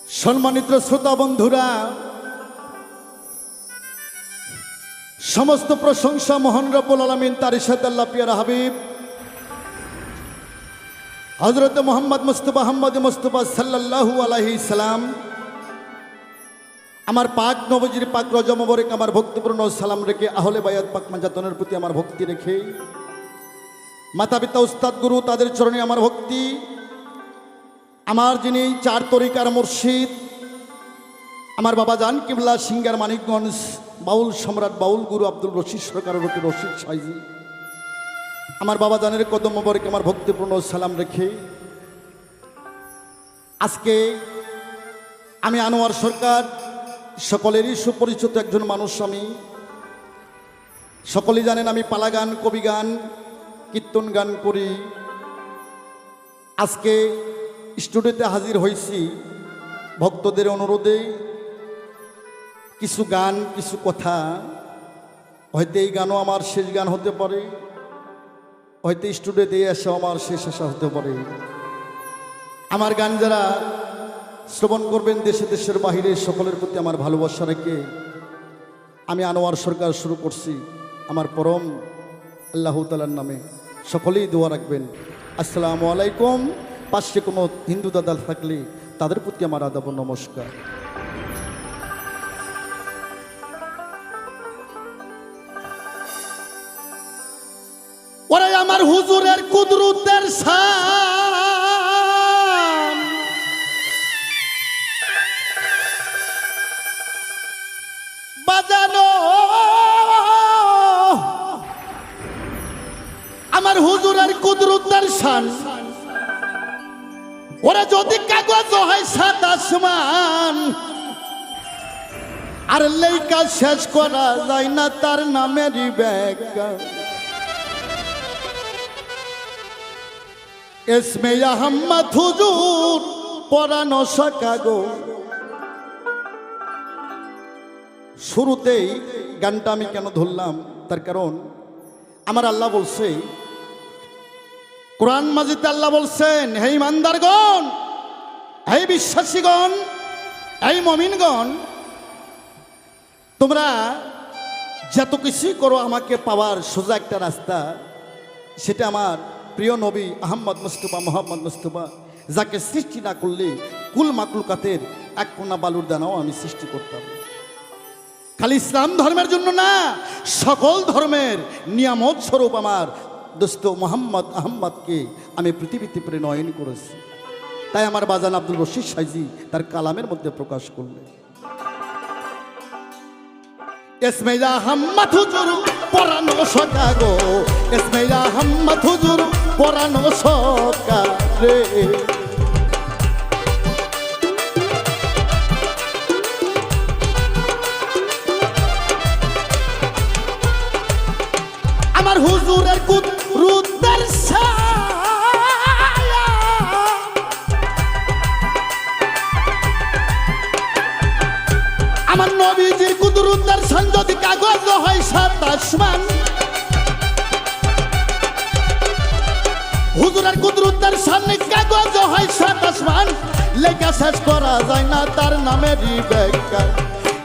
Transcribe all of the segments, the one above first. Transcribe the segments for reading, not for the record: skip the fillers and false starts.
সম্মানিত শ্রোতা বন্ধুরা, সমস্ত প্রশংসা মহান রব্বুল আলামিন তার ইরশাদ আল্লাহ পিয়ারা হাবিব হযরত মুহাম্মদ মুস্তাফা সাল্লাল্লাহু আলাইহি সাল্লাম আমার পাক নবজির পাক রজা মোবারক আমার ভক্তিপূর্ণ সালাম রেখে আহলে বায়াত পাক মানজাতনের প্রতি আমার ভক্তি রেখে মাতা পিতা উস্তাদ গুরু তাদের চরণে আমার ভক্তি, আমার যিনি চার তরিকার মুর্শিদ আমার বাবা জান কিবলা সিঙ্গার মানিকগঞ্জ বাউল সম্রাট বাউল গুরু আব্দুল রশিদ সরকার রশিদ সাইজি আমার বাবা জানের কদম মোবারক আমার ভক্তিপূর্ণ সালাম রেখে আজকে আমি আনোয়ার সরকার সকলেরই সুপরিচিত একজন মানুষ। আমি সকলেই জানেন আমি পালা গান, কবি গান, কীর্তন গান করি। আজকে স্টুডিওতে হাজির হয়েছি ভক্তদের অনুরোধে কিছু গান, কিছু কথা, হয়তো এই গানও আমার শেষ গান হতে পারে, হয়তো স্টুডিওতে আসা আমার শেষ আসা হতে পারে। আমার গান যারা শ্রবণ করবেন দেশে দেশের বাহিরে সকলের প্রতি আমার ভালোবাসা রেখে আমি আনোয়ার সরকার শুরু করছি আমার পরম আল্লাহ তাআলার নামে। সকলেই দোয়া রাখবেন। আসসালামু আলাইকুম। পাশে কোনো হিন্দু দাদা থাকলে তাদের প্রতি আমার আদাব নমস্কার। ওরে আমার হুজুরের কুদরতের শান, বাজানো আমার হুজুরের কুদরতের শান। ওরা যদি কাগজ হয় সাত আসমান, আর লেখা শেষ করা যায় না তার নামেরই ব্যাখ্যা। ইসমে আহমদ হুজুর পরানো সাকাগো। শুরুতেই গানটা আমি কেন ধরলাম তার কারণ আমার আল্লাহ বলছে, কোরআন মাজিদে আল্লাহ বলছেন, হে ইমানদারগণ, হে বিশ্বাসীগণ, হে মুমিনগণ, তোমরা যত কিছুই করো আমাকে পাওয়ার সোজা একটা রাস্তা, সেটা আমার প্রিয় নবী আহমদ মুস্তাফা মোহাম্মদ মুস্তাফা, যাকে সৃষ্টি না করলে কুল মাকলুকাতের এক কোনা বালুর দানাও আমি সৃষ্টি করতাম। খালি ইসলাম ধর্মের জন্য না, সকল ধর্মের নিয়ামত স্বরূপ আমার দোস্ত মোহাম্মদ আহম্মদকে আমি পৃথিবীতে প্রেরণ করেছি। তাই আমার বাজান আব্দুল রশিদ সাইজি তার কালামের মধ্যে প্রকাশ করলেন, ইসমে আহমদ হুজুর পরানো সকাগো, ইসমে আহমদ হুজুর পরানো সকা রে। আমার হুজুরের কুদরতের ছায়া, আমার নবীজির কুদরতের শান যদি কাগজ হয় সাত আসমান, হুজুরের কুদরতের সামনে কাগজ হয় সাত আসমান, লেখা শেষ করা যায় না তার নামেরই ব্যাখ্যা।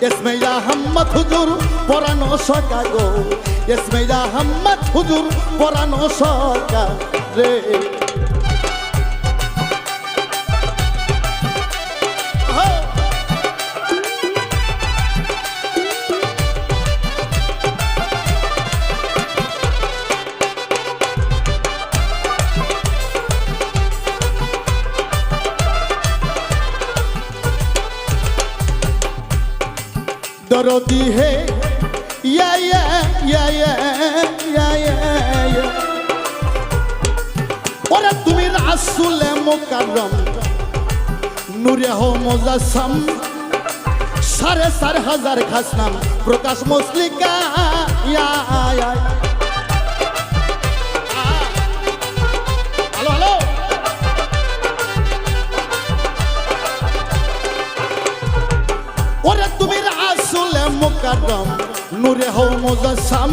ইসমে আহমদ হুজুর পরানো সকাগো, ইসমে আহমদ হুজুর পরানো সকা রে। दरदी है या या या या या या, और तुम्हें रासूले मुकर्रम नूरे हो मुजस्सम, सारे सारे हजार खास नाम प्रकाश मुस्लिका या या। हेलो हेलो, और तुम्हें मुकर्रम नूरे हो मुजस्सम,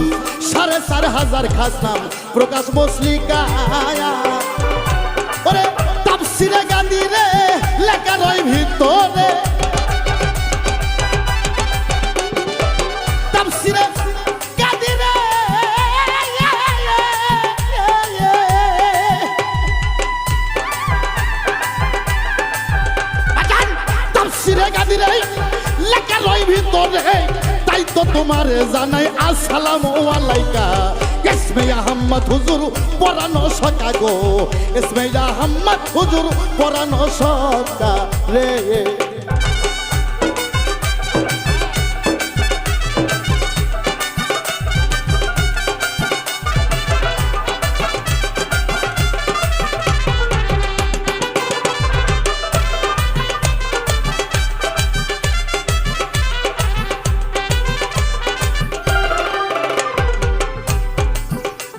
सारे सारे हजार खास नाम प्रकाश मुस्लिका। ওরে তাফসীরে গান্ধী রে লেখা রই ভিতরে তো তোমারে জানাই আসসালামু আলাইকা ইসমে আহমদ হুজুর পরানো সকা গো ইসমে আহমদ হুজুর পরানো সকা রে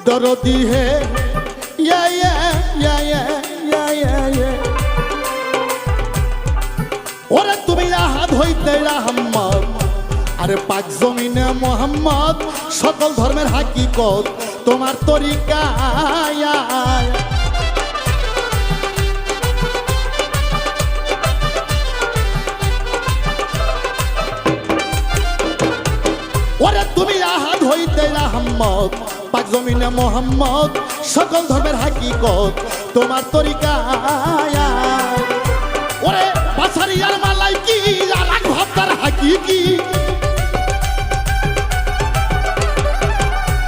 दर्दी है या ওরে তুমি আহাদ হইতে রাহম্মদ আরে পাক জমিনে মোহাম্মদ সকল ধর্মের হাকিকত তোমার তরিকা ওরে তুমি আহাদ হইতে রাহম্মদ পাক জমিনে মোহাম্মদ সকল ধর্মের হাকিকত তোমার তরিকা ওরে বাছারিয়ার মালাই কি আর এক ভাবতার হাকিকি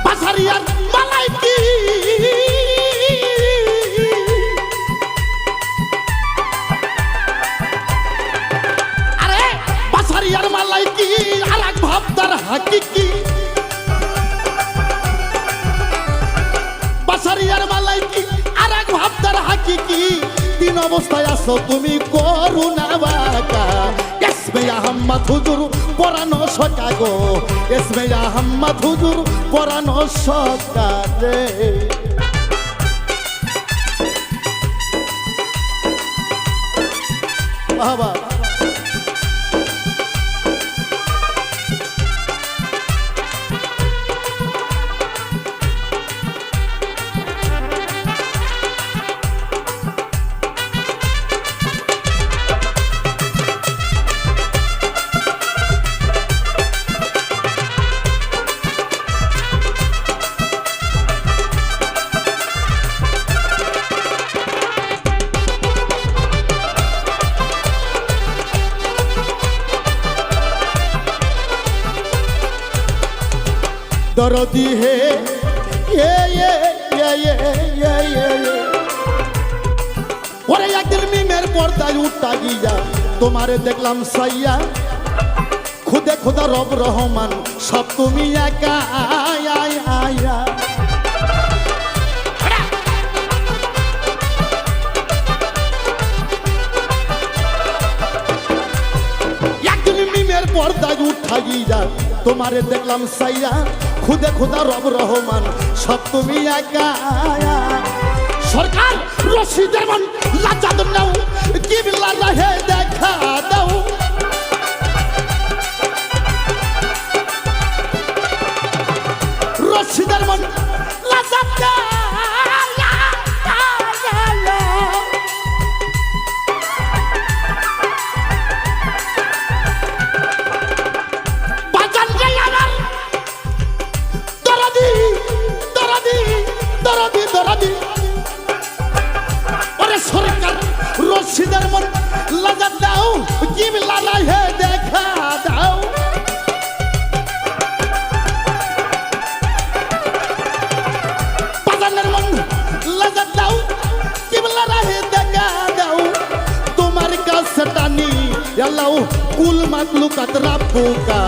বাছারিয়ার মালাই কি আরে বাছারিয়ার মালাই কি আর এক ভাবতার হাকিকি বাছারিয়ার মালাই কি আর এক ভাবতার হাকিকি তিন অবস্থায় আছো তুমি করুণা বাঁকা ইসমে আহমদ হুজুর পরানো সকা গো ইসমে আহমদ হুজুর পরানো সকা রে বাবা दर्दी है ওরে একদিন মিমের পর্দায় উঠা গিয়া তোমারে দেখলাম সাইয়া খুদে খুদা রব রহমান সব তুমি একা একদিন মিমের পর্দায় উঠা গিয়া তোমারে দেখলাম সাইয়া খুদে খুদা রব রহমান সব তুমি একা সরকার রশিদের মন লাজাদ নাও কিবলা রাহে দেখা দাও রশিদের মন লাজাদ সরকার রশিদের মন লাজাদ দাও কিবলা রাহে দেখা দাও বাজানের মন লাজাদ দাও কিবলা রাহে দেখা দাও তোমার কাছে টানি আল্লাহ কুল মাখলুকাত রাব্বুকা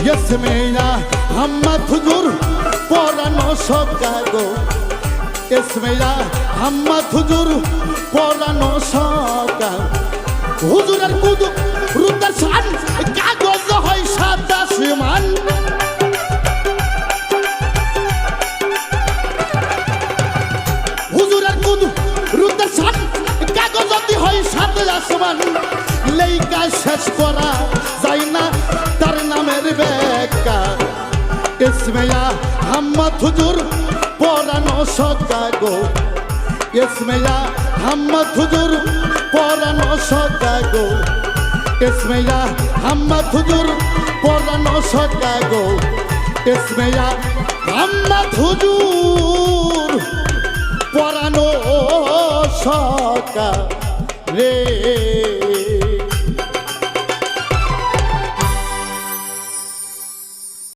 ইসমে আহমদ হুজুর পরানো সকা গো ইসমে আহমদ হুজুর পরানো সকা হুজুরের কুদু রুদ্র শান কাগজ হয় সাদা সমান হুজুরের কুদু রুদ্র শান কাগজ হয় সাদা সমান লেখা শেষ করা যায় না তার নামের ব্যাখ্যা ইসমে আহমদ হুজুর পরানো সকা গো ইসমে আহমদ হুজুর পরানো সকা গো ইসমে আহমদ হুজুর পরানো সকা গো ইসমে আহমদ হুজুর পরানো সকা রে